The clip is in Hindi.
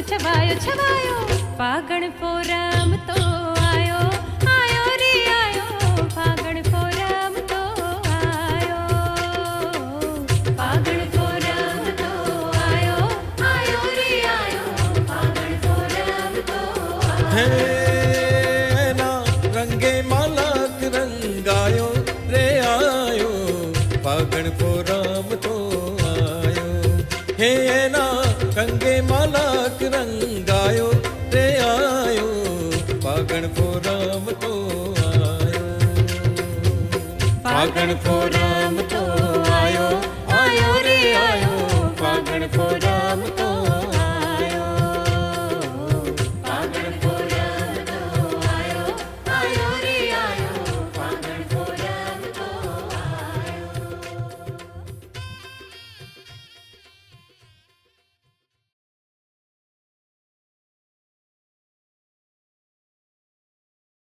छवायो छवायो फागण फोरम तो आयो आयो रे आयो फागण फोरम तो आयो फागण फोरम तो आयो आयो रे आयो फागण फोरम तो है आयो ना रंगे मालक रंगायो रे आयो फागण फोरम तो आयो हे ना रंगे मालक रंगायो रे आयो फागण फोरम तो आयो फागण फोरम तो